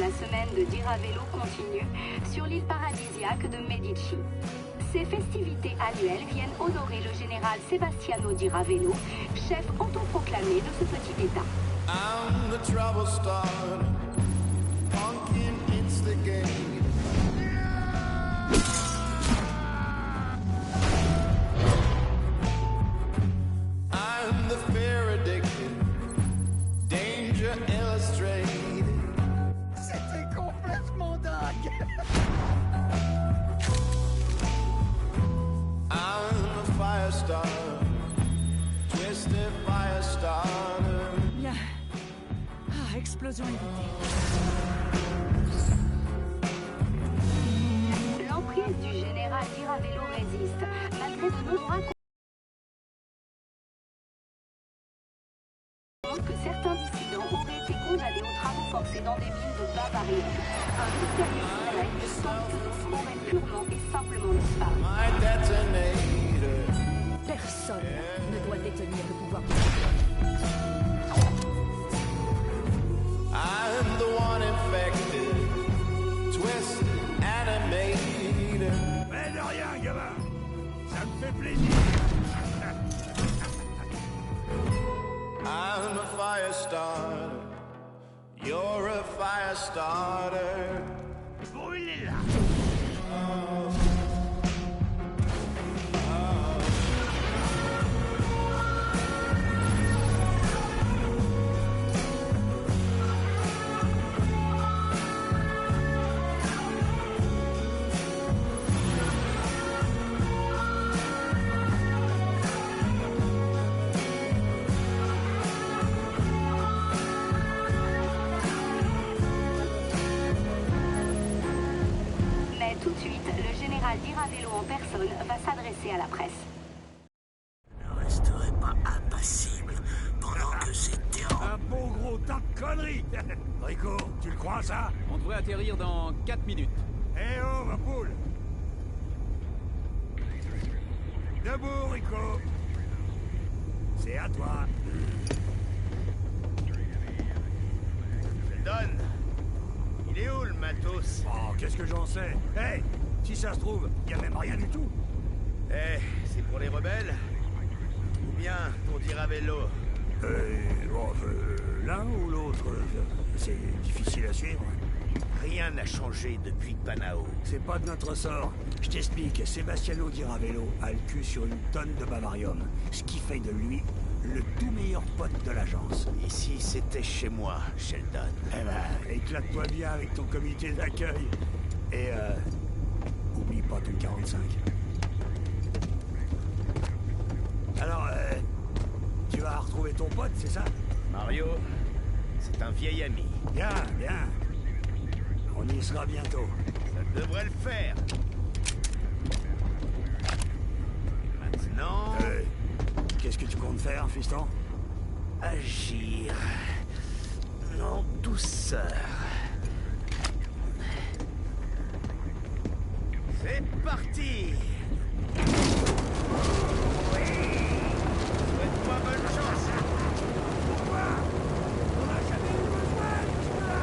la semaine de Diravello continue sur l'île paradisiaque de Medici. Ces festivités annuelles viennent honorer le général Sebastiano Diravello, chef autoproclamé de ce petit État. I'm the trouble starter, pumpkin instigator. I'm the fear addicted, danger illustrated. C'était complètement dingue. I'm a fire starter, twisted fire starter. Bien. Ah, explosion évitée. L'emprise du général Diravello résiste, malgré de nombreux racontements que certains dissidents auraient été condamnés aux travaux forcés dans des mines de Bavarie. Un mystérieux secret semble que d'autres auraient purement et simplement disparu. My detonator. Personne ne doit détenir le pouvoir. I'm the one infected, twisted, animated. Mais de rien, gamin. Ça me fait plaisir. I'm a fire starter. You're a fire starter. Brûlez-la. Mais tout de suite, le général Diravello en personne va s'adresser à la presse. Je ne resterai pas impassible pendant que ces terreurs... Un bon gros tas de conneries. Rico, tu le crois ça? On devrait atterrir dans 4 minutes. Eh oh, ma poule. Debout, Rico. C'est à toi. Donne. Il est où le matos? Oh, qu'est-ce que j'en sais? Hey, si ça se trouve, y a même rien du tout. Eh, c'est pour les rebelles? Ou bien pour Diravello? L'un ou l'autre, c'est difficile à suivre. Rien n'a changé depuis Panao. C'est pas de notre sort. Je t'explique, Sebastiano Diravello a le cul sur une tonne de bavarium, ce qui fait de lui le tout meilleur pote de l'agence. Ici, c'était chez moi, Sheldon. Eh ben, éclate-toi bien avec ton comité d'accueil. Et oublie pas ton 45. Alors, tu vas retrouver ton pote, c'est ça? Mario, c'est un vieil ami. Bien, bien. On y sera bientôt. Ça devrait le faire. Maintenant, Qu'est-ce que tu comptes faire, fiston? agir en douceur. C'est parti! Souhaite-moi bonne chance! Pourquoi? On n'a jamais eu besoin de cela.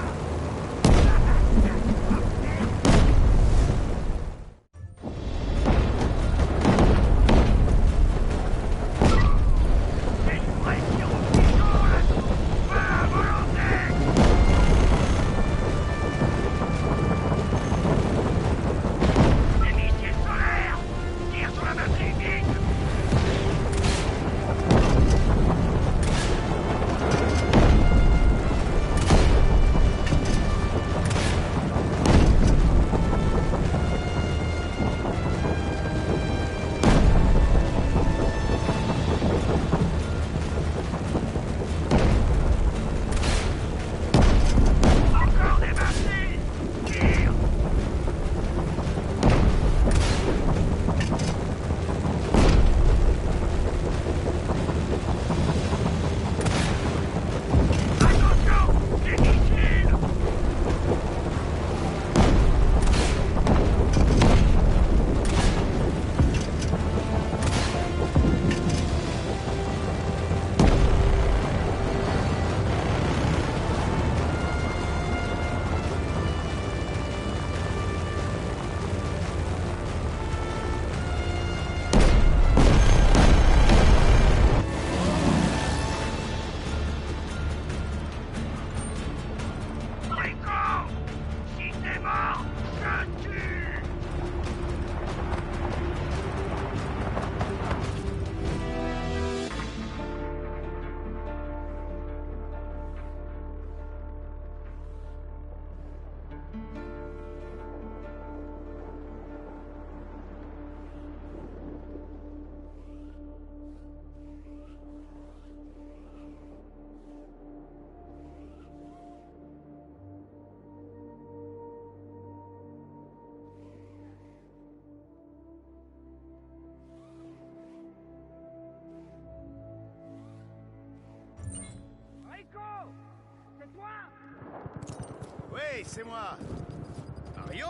c'est moi. Mario?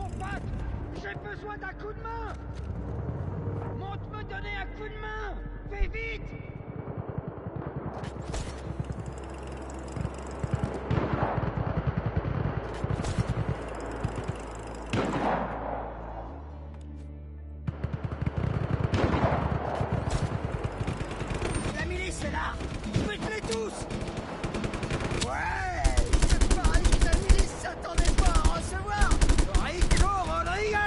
Mon pote, j'ai besoin d'un coup de main. Monte me donner un coup de main. Fais vite. La milice est là. Faites-les tous. Ouais, c'est pareil que la milice s'attendait pas à recevoir Rico Rodriguez.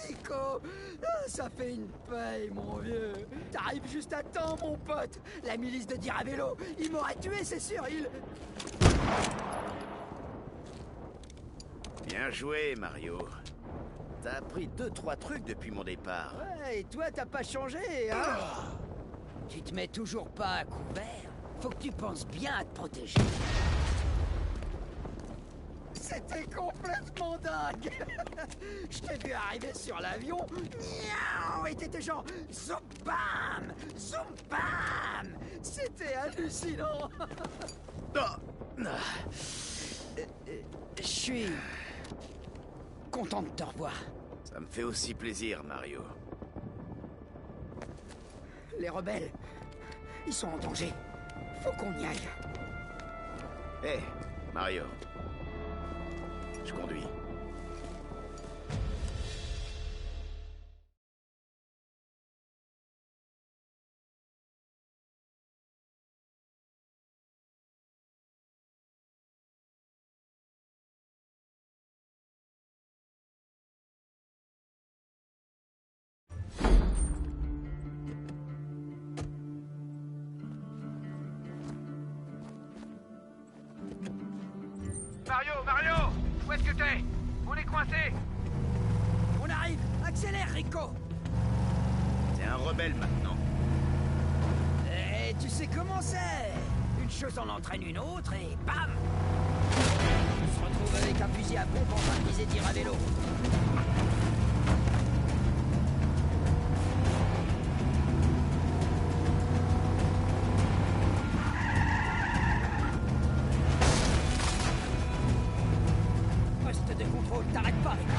Rico, ça fait une paye, mon vieux. T'arrives juste à temps, mon pote. La milice de Diravello, il m'aurait tué, c'est sûr, il... Bien joué, Mario. T'as appris 2-3 trucs depuis mon départ. Ouais, et toi, t'as pas changé, hein? Tu te mets toujours pas à couvert. Faut que tu penses bien à te protéger. C'était complètement dingue. Je t'ai vu arriver sur l'avion. Miaou, et t'étais genre... Zoom bam! Zoom bam! C'était hallucinant. Je suis... content de te revoir. Ça me fait aussi plaisir, Mario. Les rebelles, ils sont en danger. Faut qu'on y aille. Hé, Mario. Je conduis. Mario! Où est-ce que t'es? On est coincé! On arrive! Accélère, Rico! T'es un rebelle maintenant. Et tu sais comment c'est? Une chose en entraîne une autre et bam! On se retrouve avec un fusil à pompe en train de viser Diravello. Poste de contrôle, t'arrêtes pas, Rico!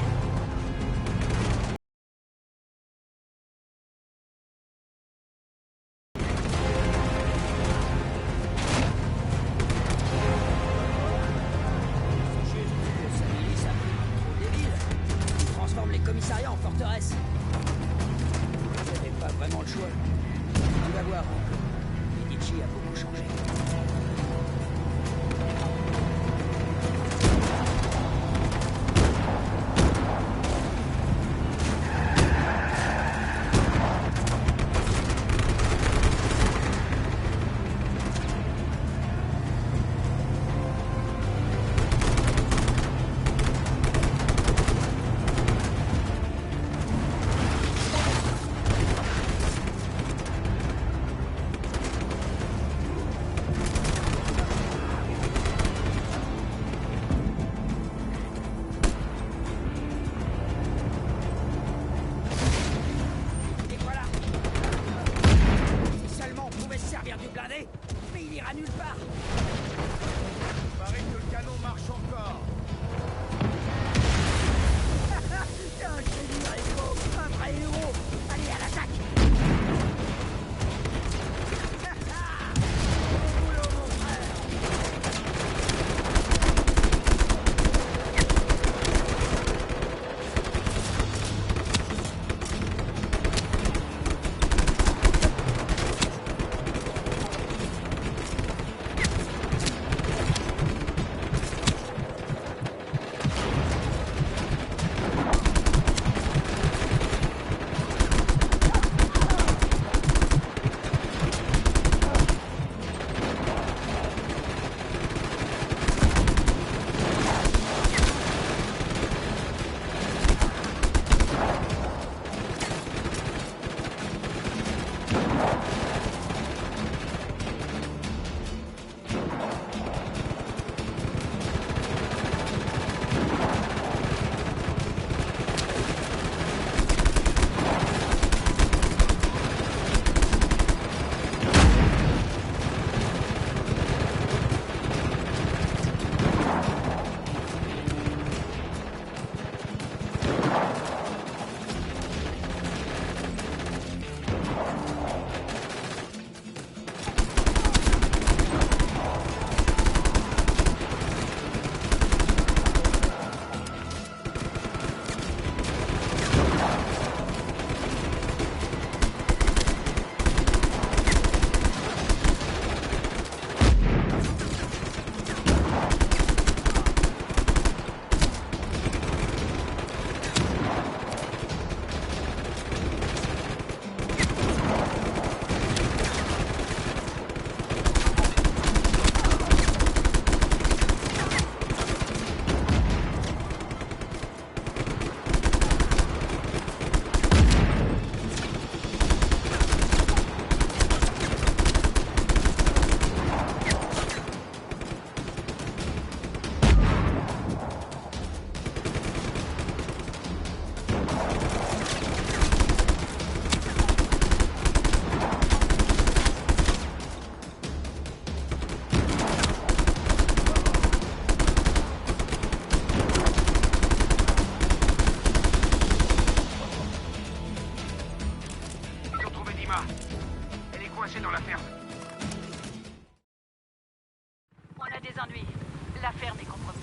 affaires n'est compromise.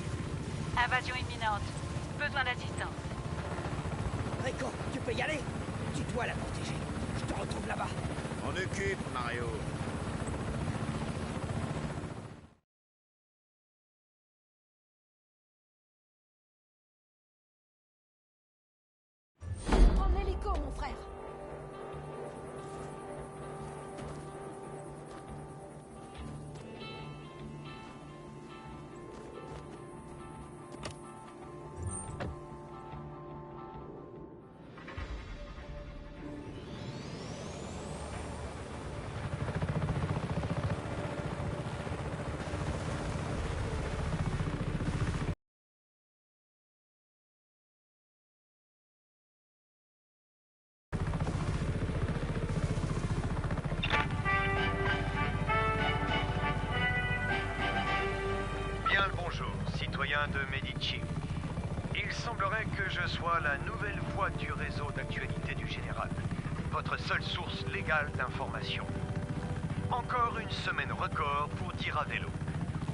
Invasion imminente. Besoin d'assistance. Rico, tu peux y aller? Tu dois la protéger. Je te retrouve là-bas. On occupe, Mario. En hélico, mon frère. Bien le bonjour, citoyen de Medici. Il semblerait que je sois la nouvelle voix du réseau d'actualité du général, votre seule source légale d'information. Encore une semaine record pour dire à vélo.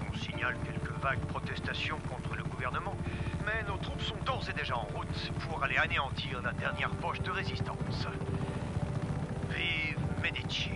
On signale quelques vagues protestations contre le gouvernement, mais nos troupes sont d'ores et déjà en route pour aller anéantir la dernière poche de résistance. Vive Medici!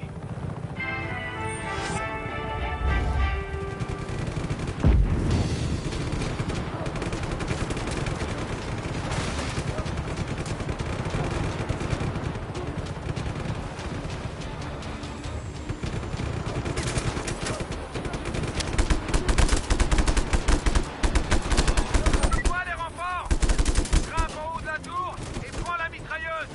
Toi, les renforts! Grimpe en haut de la tour et prends la mitrailleuse!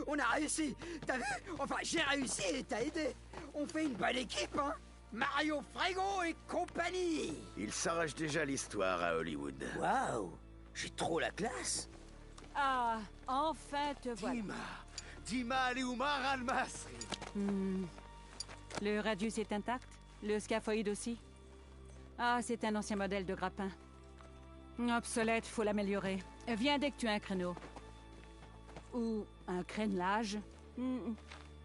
On a réussi. T'as vu? Enfin, j'ai réussi et t'as aidé. On fait une bonne équipe, hein? Mario Frego et compagnie. Il s'arrache déjà l'histoire à Hollywood. Waouh, j'ai trop la classe. Ah, enfin te voilà. Dima Leoumar Al-Masri. Le radius est intact? Le scaphoïde aussi? Ah, c'est un ancien modèle de grappin. Obsolète, faut l'améliorer. Viens dès que tu as un créneau. Ou un crénelage.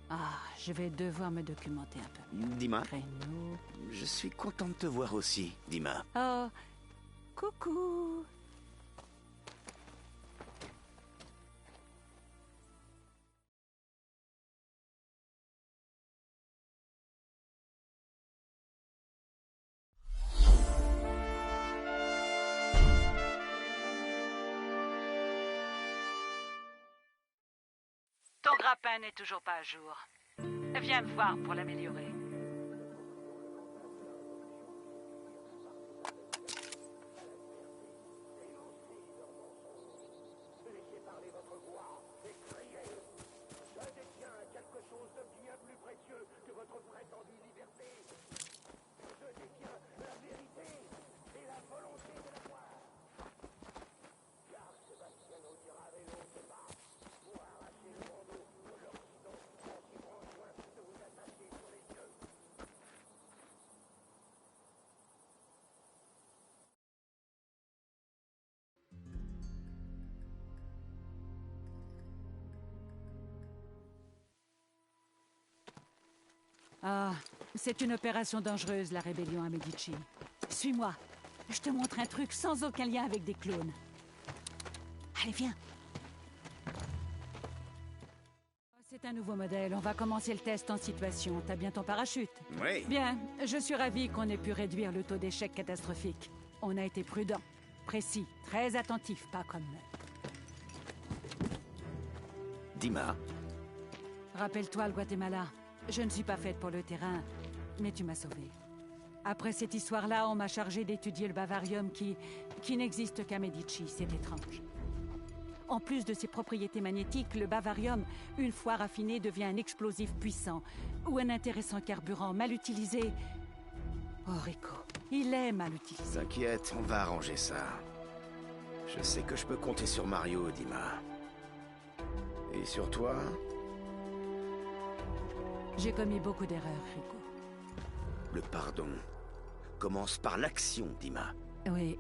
Ah, je vais devoir me documenter un peu. Dima, Créneau. je suis content de te voir aussi, Dima. Oh, coucou. Ton grappin n'est toujours pas à jour. Viens me voir pour l'améliorer. Ah, c'est une opération dangereuse, la rébellion à Medici. Suis-moi. Je te montre un truc sans aucun lien avec des clones. Allez, viens. C'est un nouveau modèle. On va commencer le test en situation. T'as bien ton parachute? Oui. Bien. Je suis ravi qu'on ait pu réduire le taux d'échec catastrophique. On a été prudent, précis, très attentif, pas comme... Dima, Rappelle-toi le Guatemala. Je ne suis pas faite pour le terrain, mais tu m'as sauvée. Après cette histoire-là, on m'a chargé d'étudier le bavarium qui n'existe qu'à Medici. C'est étrange. En plus de ses propriétés magnétiques, le bavarium, une fois raffiné, devient un explosif puissant ou un intéressant carburant mal utilisé. Oh, Rico, il est mal utilisé. t'inquiète, on va arranger ça. Je sais que je peux compter sur Mario, Dima. Et sur toi? J'ai commis beaucoup d'erreurs, Rico. Le pardon commence par l'action, Dima. Oui,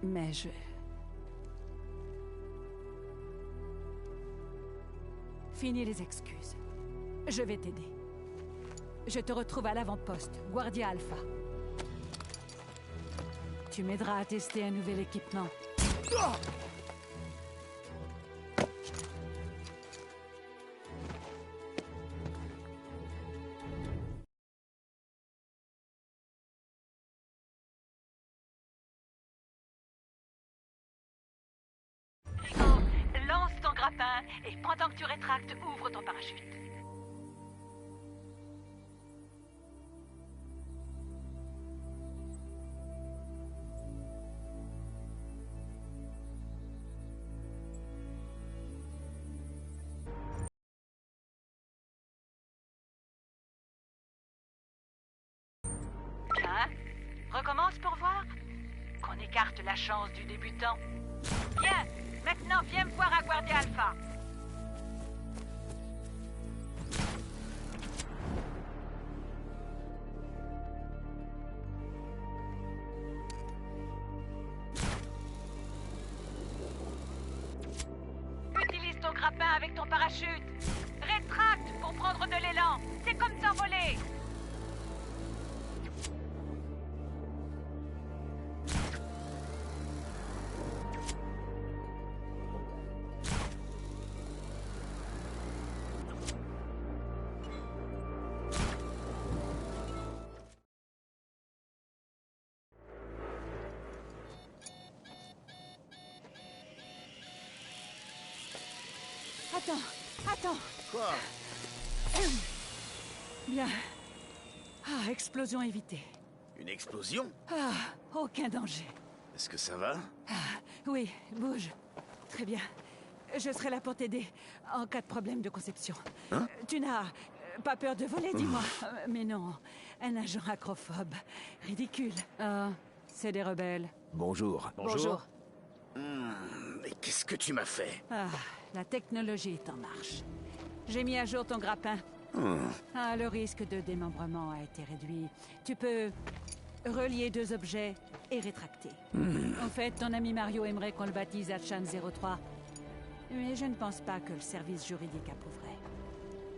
mais je... Fini les excuses. Je vais t'aider. Je te retrouve à l'avant-poste, Guardia Alpha. Tu m'aideras à tester un nouvel équipement. Rico, lance ton grappin et pendant que tu rétractes, ouvre ton parachute. Bien. Recommence pour voir. Qu'on écarte la chance du débutant. Bien. Maintenant, viens me voir à Guardia Alpha. Utilise ton grappin avec ton parachute. Rétracte pour prendre de l'élan. C'est comme s'envoler. Attends. Quoi? Bien. Ah, explosion évitée. Une explosion? Ah, aucun danger. Est-ce que ça va? Oui, bouge. Très bien. Je serai là pour t'aider en cas de problème de conception. Hein? Tu n'as pas peur de voler, dis-moi. Mais non, un agent acrophobe. Ridicule. Ah, c'est des rebelles. Bonjour. Bonjour. Mais qu'est-ce que tu m'as fait? Ah, la technologie est en marche. J'ai mis à jour ton grappin. Ah, le risque de démembrement a été réduit. Tu peux relier 2 objets et rétracter. En fait, ton ami Mario aimerait qu'on le baptise Hatchan 03. Mais je ne pense pas que le service juridique approuverait.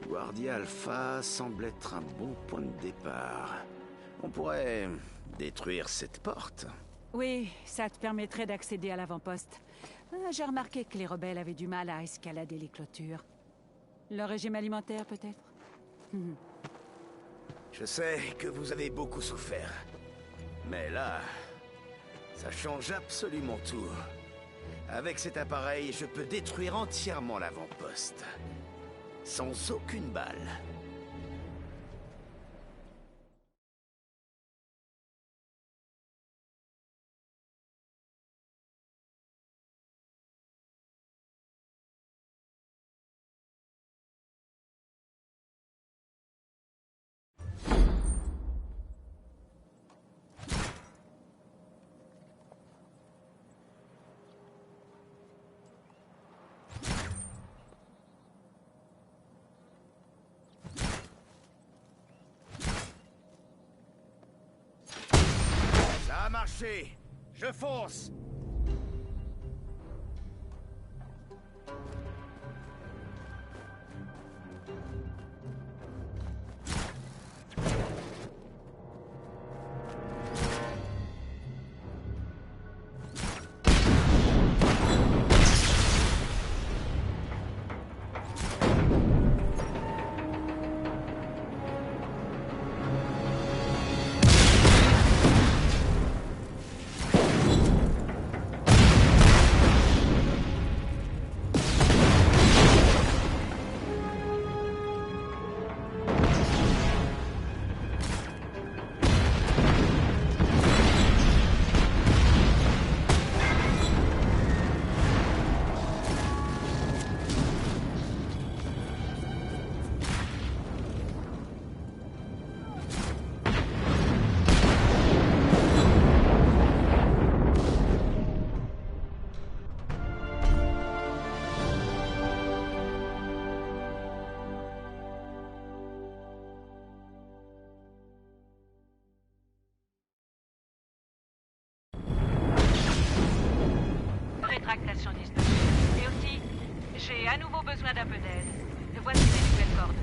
Guardia Alpha semble être un bon point de départ. On pourrait détruire cette porte. Oui, ça te permettrait d'accéder à l'avant-poste. J'ai remarqué que les rebelles avaient du mal à escalader les clôtures. Le régime alimentaire, peut-être? Je sais que vous avez beaucoup souffert. Mais là, ça change absolument tout. Avec cet appareil, je peux détruire entièrement l'avant-poste. Sans aucune balle. Ça a marché. Je fonce. Rétractation dispositive. Et aussi, j'ai à nouveau besoin d'un peu d'aide. Voici les nouvelles cordes.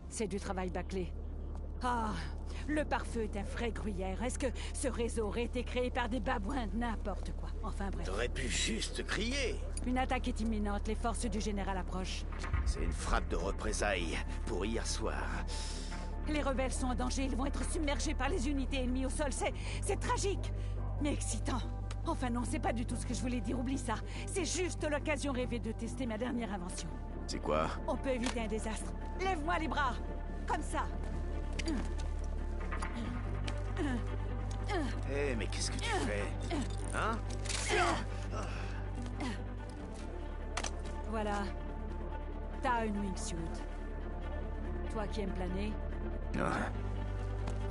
C'est du travail bâclé. Ah, le pare-feu est un frais gruyère. Est-ce que ce réseau aurait été créé par des babouins? N'importe quoi. Enfin bref. T'aurais pu juste crier. Une attaque est imminente. Les forces du général approchent. C'est une frappe de représailles pour hier soir. Les rebelles sont en danger. Ils vont être submergés par les unités ennemies au sol. C'est tragique, mais excitant. Enfin non, c'est pas du tout ce que je voulais dire. Oublie ça. C'est juste l'occasion rêvée de tester ma dernière invention. C'est quoi? On peut éviter un désastre. Lève-moi les bras. Comme ça. Hé, mais qu'est-ce que tu fais? Hein? Voilà. T'as une wingsuit. Toi qui aimes planer,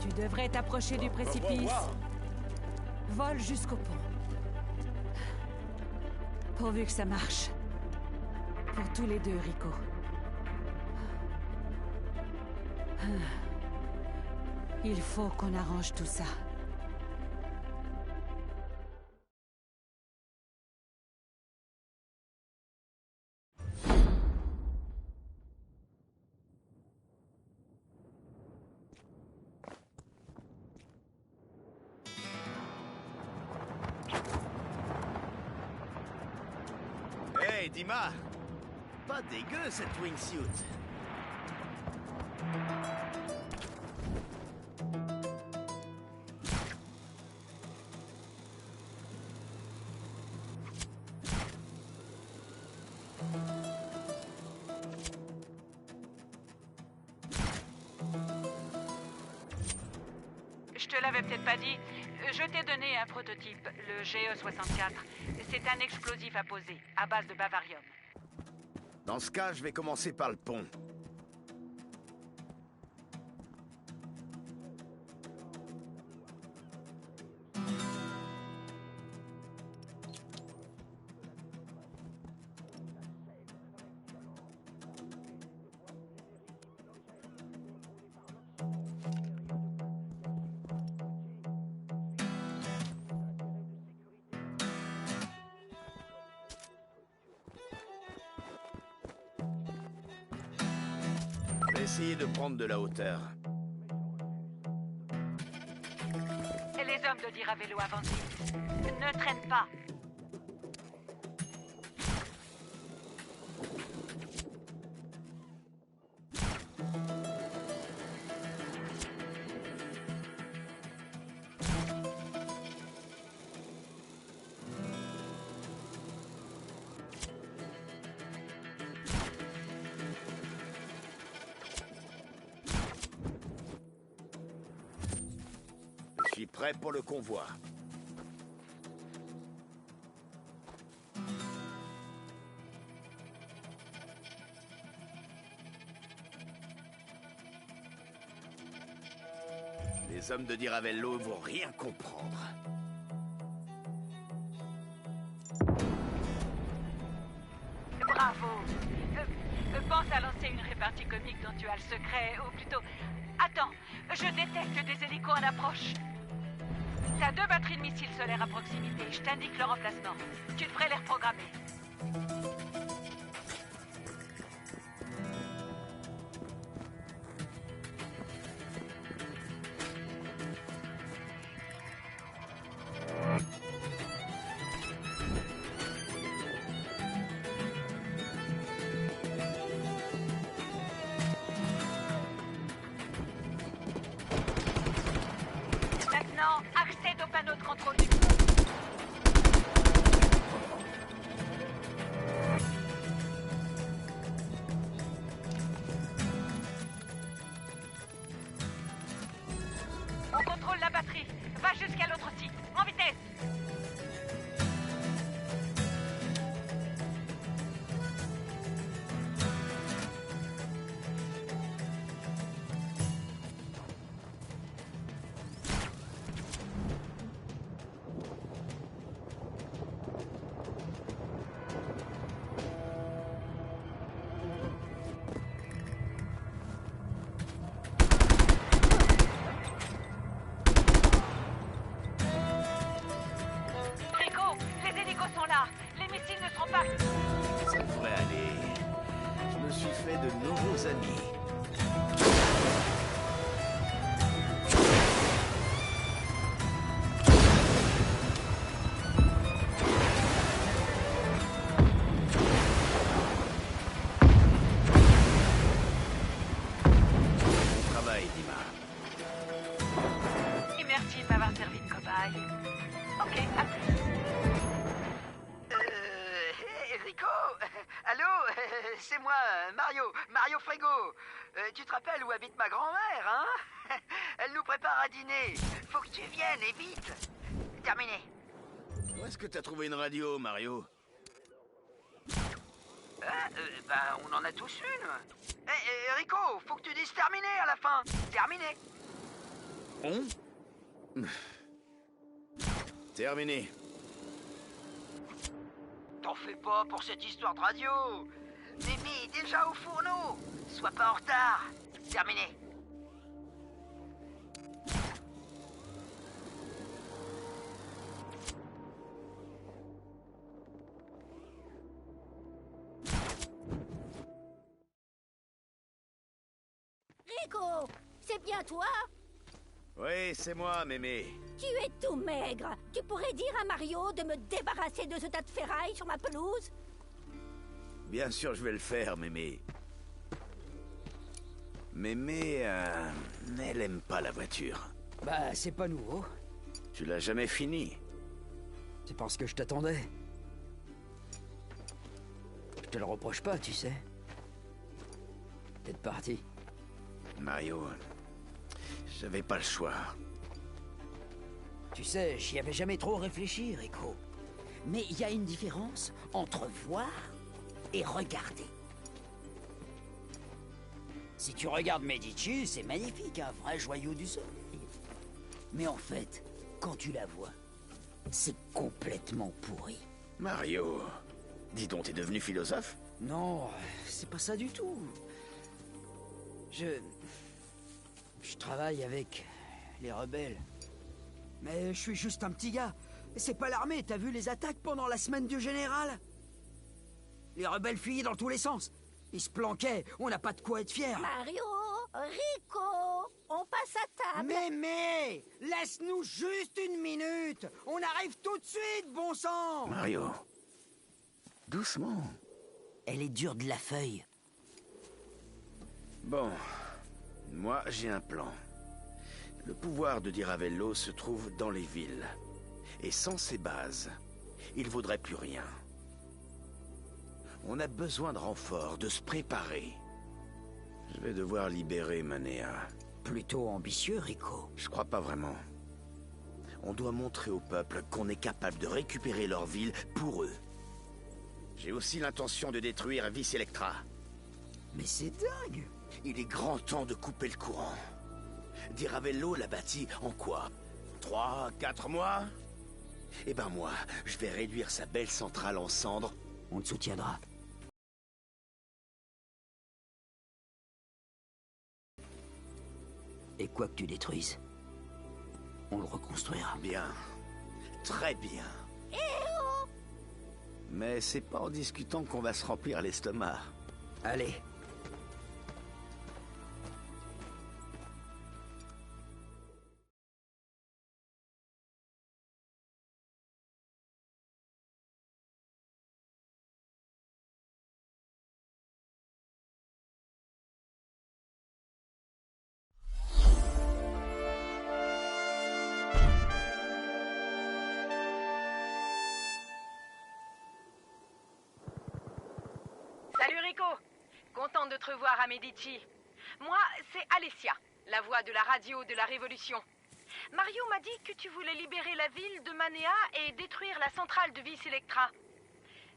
tu devrais t'approcher du précipice. Vole jusqu'au pont. Pourvu que ça marche. Pour tous les deux, Rico. Il faut qu'on arrange tout ça. Hey, Dima! Pas dégueu cette wingsuit. te l'avais peut-être pas dit. Je t'ai donné un prototype, le GE-64. C'est un explosif à poser, à base de bavarium. Dans ce cas, je vais commencer par le pont. Essayez de prendre de la hauteur. Et les hommes de Diravello avancent vite. Ne traîne pas. Je suis prêt pour le convoi. Les hommes de Diravello vont rien comprendre. Bravo. Pense à lancer une répartie comique dont tu as le secret, ou plutôt... Attends, je détecte des hélicos en approche. T'as 2 batteries de missiles solaires à proximité. Je t'indique leur emplacement. Tu devrais les reprogrammer. Accède au panneau de contrôle du... On contrôle la batterie. Va jusqu'à l'autre site. En vitesse. Ça devrait aller. Je me suis fait de nouveaux amis. Bon travail, Dima. Et merci de m'avoir servi de cobaye. Ok, à plus. Rico, allô, c'est moi, Mario Frego. Tu te rappelles où habite ma grand-mère, hein? Elle nous prépare à dîner. Faut que tu viennes, et vite. Terminé. Où est-ce que t'as trouvé une radio, Mario? On en a tous une. Rico, faut que tu dises terminé à la fin. Terminé. Terminé. T'en fais pas pour cette histoire de radio. Mimi, déjà au fourneau. Sois pas en retard. Terminé. Rico, c'est bien toi? Oui, c'est moi, Mémé. Tu es tout maigre. Tu pourrais dire à Mario de me débarrasser de ce tas de ferraille sur ma pelouse? Bien sûr, je vais le faire, Mémé. Mémé, elle aime pas la voiture. Bah, c'est pas nouveau. Tu l'as jamais fini. C'est parce que je t'attendais. Je te le reproche pas, tu sais. T'es parti. Mario, j'avais pas le choix. Tu sais, j'y avais jamais trop réfléchi, Rico. Mais il y a une différence entre voir et regarder. Si tu regardes Medici, c'est magnifique, un vrai joyau du soleil. Mais en fait, quand tu la vois, c'est complètement pourri. Mario, dis donc, t'es devenu philosophe? Non, c'est pas ça du tout. Je travaille avec les rebelles. Mais je suis juste un petit gars. C'est pas l'armée, t'as vu les attaques pendant la semaine du général? Les rebelles fuyaient dans tous les sens. Ils se planquaient, on n'a pas de quoi être fiers. Mario, Rico, on passe à table. Mais, laisse-nous juste une minute. On arrive tout de suite, bon sang. Mario, doucement. Elle est dure de la feuille. Bon, moi j'ai un plan. Le pouvoir de Diravello se trouve dans les villes. Et sans ses bases, il vaudrait plus rien. On a besoin de renforts, de se préparer. Je vais devoir libérer Manea. Plutôt ambitieux, Rico. Je crois pas vraiment. On doit montrer au peuple qu'on est capable de récupérer leur ville pour eux. J'ai aussi l'intention de détruire Vis Electra. Mais c'est dingue! Il est grand temps de couper le courant. Diravello l'a bâti en quoi? 3, 4 mois? Eh ben moi, je vais réduire sa belle centrale en cendres. On te soutiendra. Et quoi que tu détruises, on le reconstruira. Bien. Très bien. Mais c'est pas en discutant qu'on va se remplir l'estomac. Allez. Salut Rico. Contente de te revoir à Medici. Moi, c'est Alessia, la voix de la radio de la Révolution. Mario m'a dit que tu voulais libérer la ville de Manea et détruire la centrale de Vis Electra.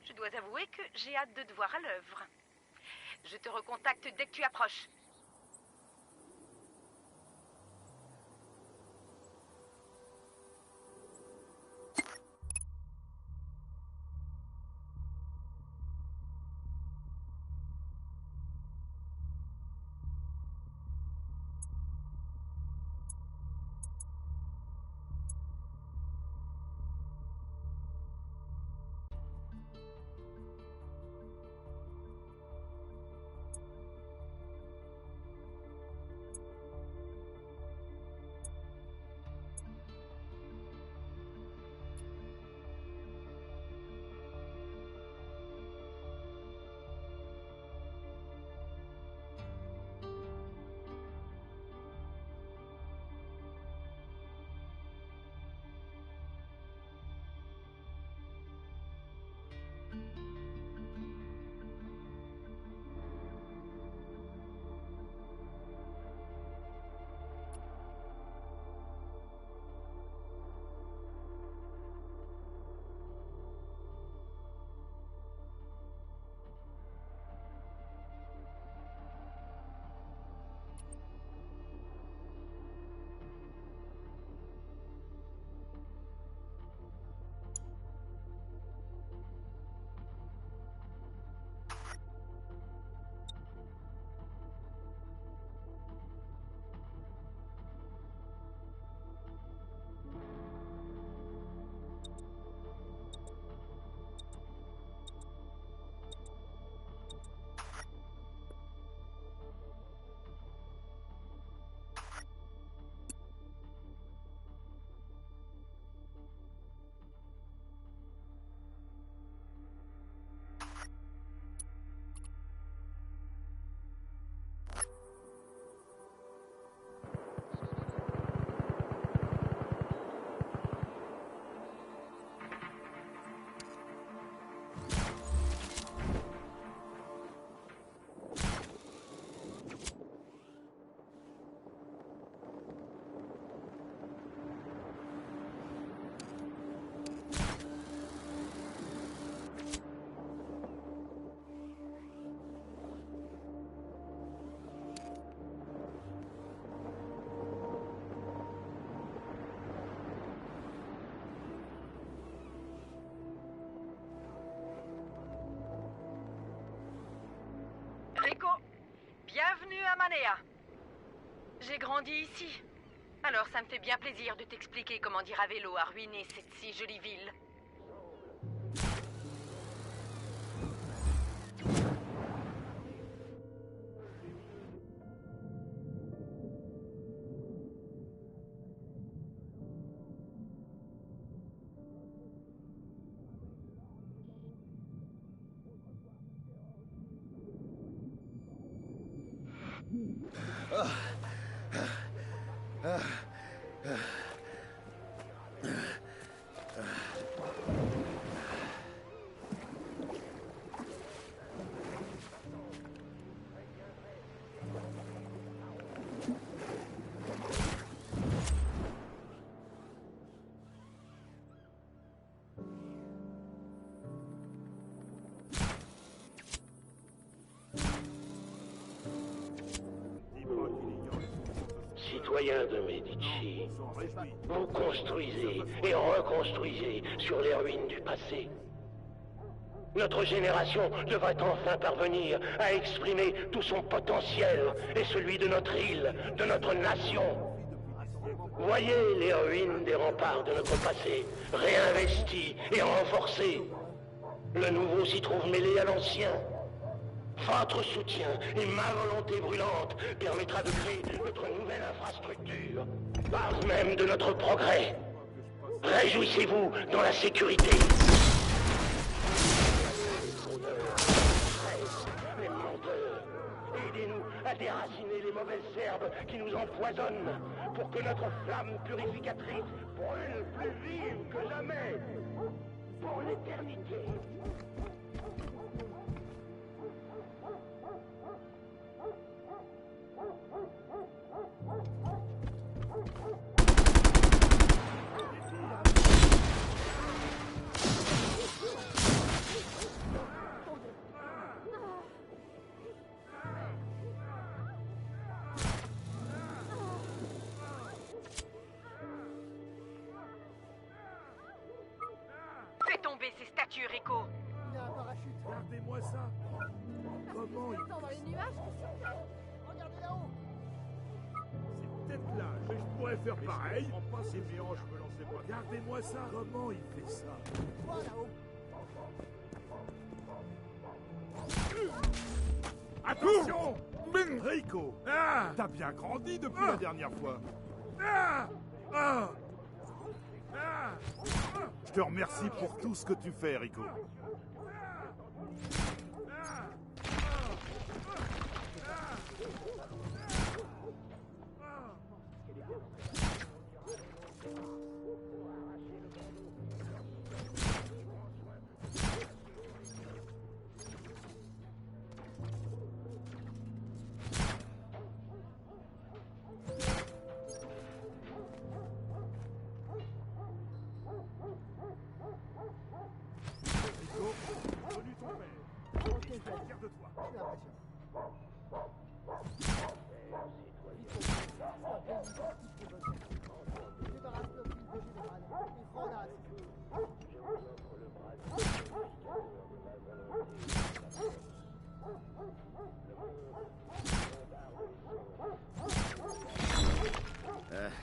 Je dois avouer que j'ai hâte de te voir à l'œuvre. Je te recontacte dès que tu approches. Manea. J'ai grandi ici. Alors ça me fait bien plaisir de t'expliquer comment Diravelo a ruiné cette si jolie ville. Citoyens de Medici, vous construisez et reconstruisez sur les ruines du passé. Notre génération devrait enfin parvenir à exprimer tout son potentiel et celui de notre île, de notre nation. Voyez les ruines des remparts de notre passé, réinvestis et renforcés. Le nouveau s'y trouve mêlé à l'ancien. Votre soutien et ma volonté brûlante permettra de créer notre nouvelle infrastructure, base même de notre progrès. Réjouissez-vous dans la sécurité. Les menteurs, aidez-nous à déraciner les mauvaises herbes qui nous empoisonnent pour que notre flamme purificatrice brûle plus vive que jamais pour l'éternité. Fais tomber ces statues, Rico. Il y a un parachute. Regardez-moi ça. Comment il... Dans les nuages, regardez là-haut. C'est peut-être là. Je pourrais faire pareil. Je comprends pas ces mélanges, je me lançais pas. Regardez-moi ça. Comment il fait ça? Toi là-haut. Attention! Rico! Ah! T'as bien grandi depuis la dernière fois. Ah! Ah! Ah! Je te remercie pour tout ce que tu fais, Rico.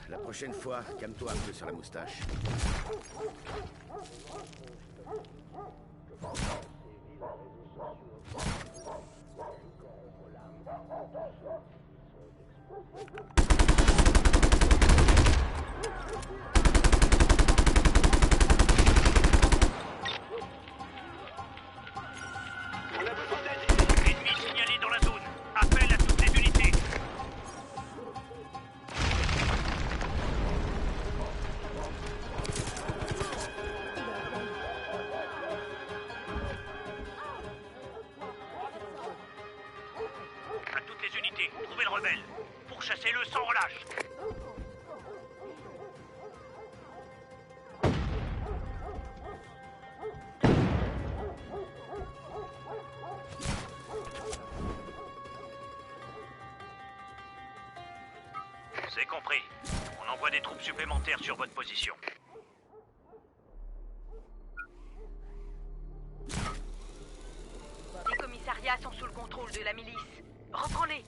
La prochaine fois, calme-toi un peu sur la moustache. Ennemi signalé dans la zone. Appel à toutes les unités. À toutes les unités, trouvez le rebelle. Pourchassez-le sans relâche. C'est compris. On envoie des troupes supplémentaires sur votre position. Les commissariats sont sous le contrôle de la milice. Reprends-les.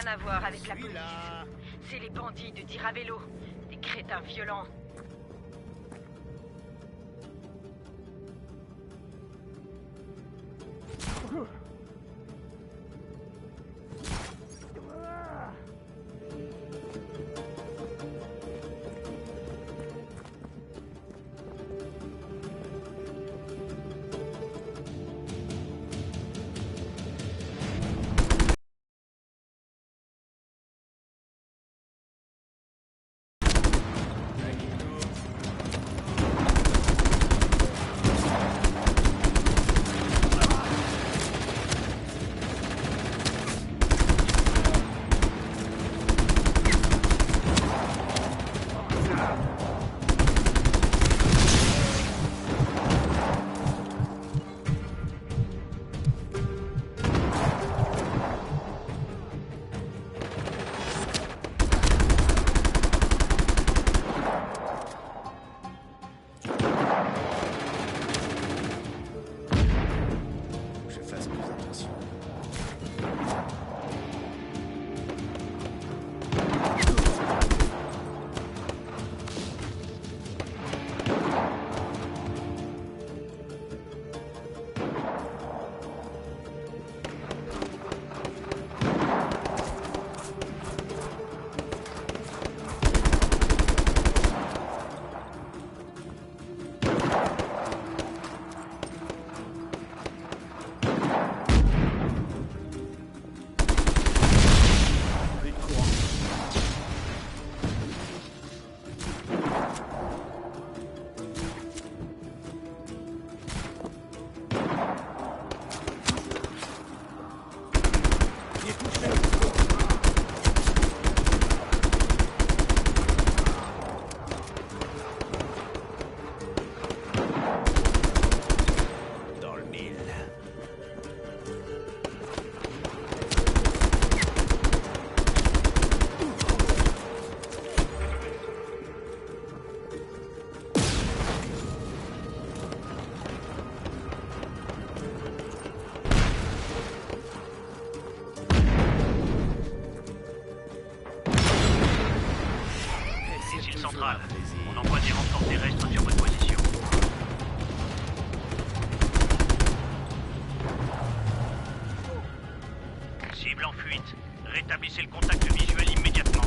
rien à voir avec la police. C'est les bandits de Diravello, des crétins violents. On envoie des renforts terrestres sur votre position. Cible en fuite. Rétablissez le contact visuel immédiatement.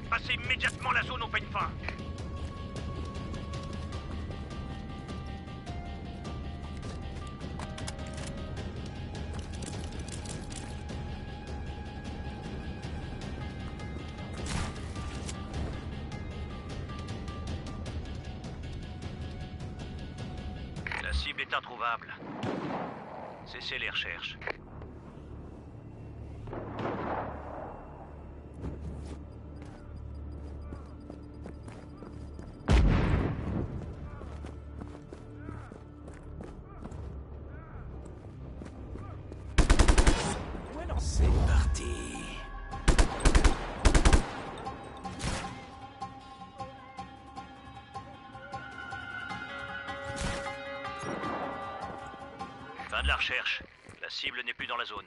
Passez immédiatement la zone au peigne fin. La cible est introuvable. Cessez les recherches. C'est parti. Fin de la recherche. La cible n'est plus dans la zone.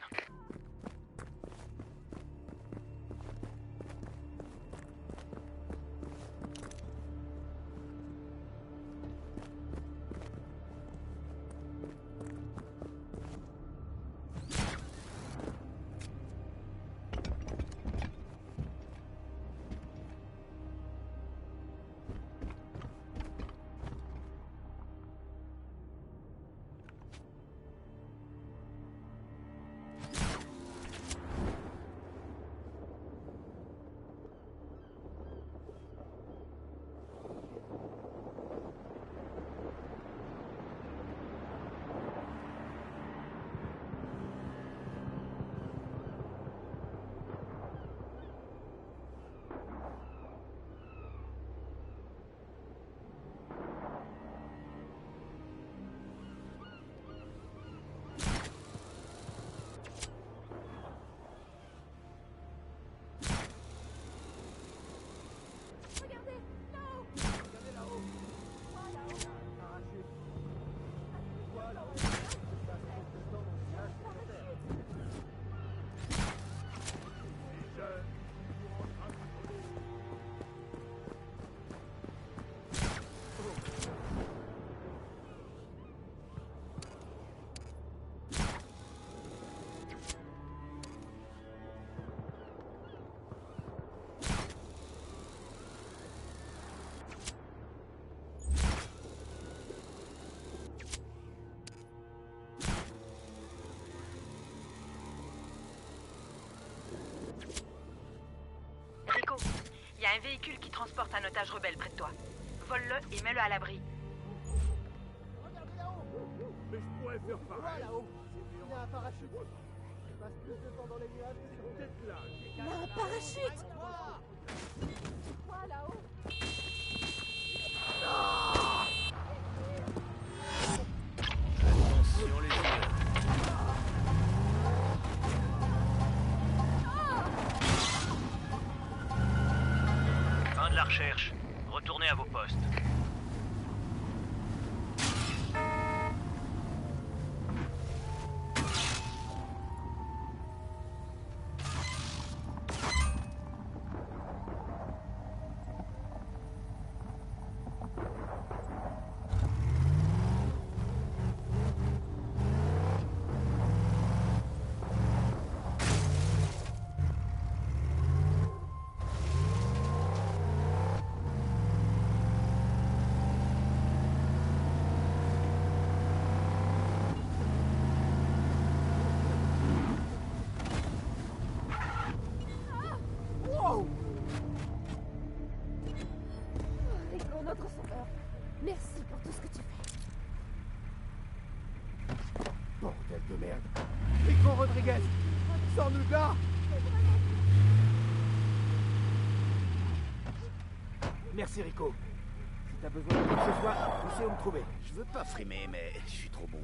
a un véhicule qui transporte un otage rebelle près de toi. Vole-le et mets-le à l'abri. Mais je pourrais faire pareil. là-haut. Il y a un parachute. Je passe plus de temps dans les nuages que sur Peut-être là. Il y a un parachute. Quoi là-haut? Attention les yeux. Fin de la recherche. Retournez à vos postes. Rico, notre sauveur. Merci pour tout ce que tu fais. Bordel de merde. Rico Rodriguez, sors-nous de là. Merci Rico. Si t'as besoin de quoi que ce soit, tu sais où me trouver. Je veux pas frimer, mais je suis trop bon.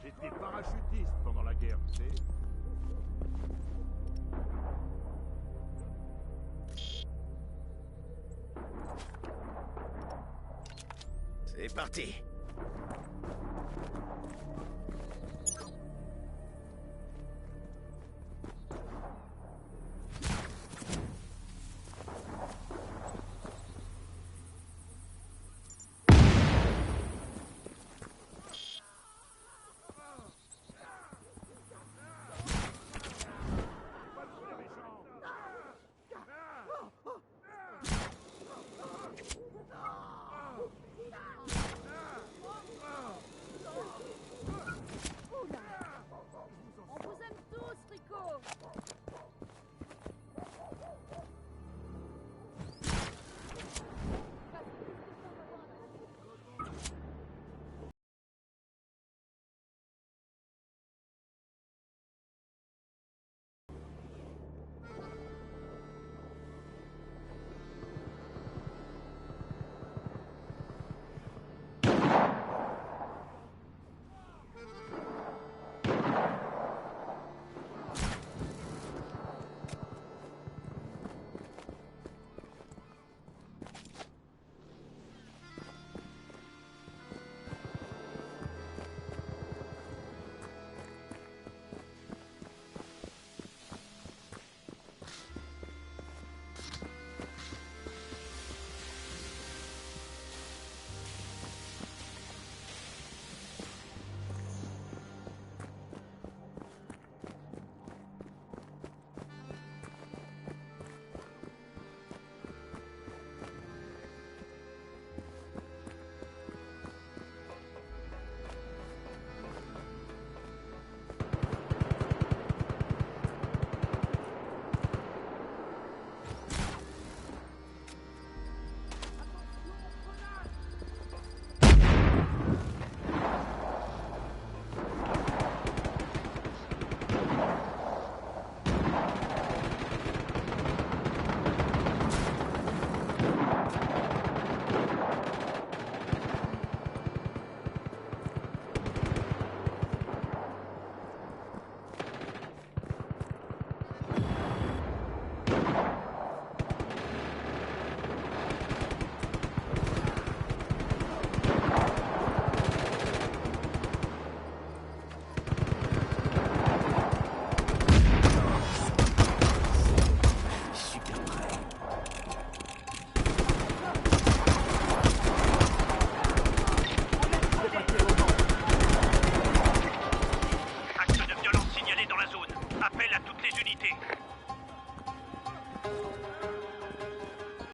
J'étais parachutiste pendant la guerre, tu sais. C'est parti.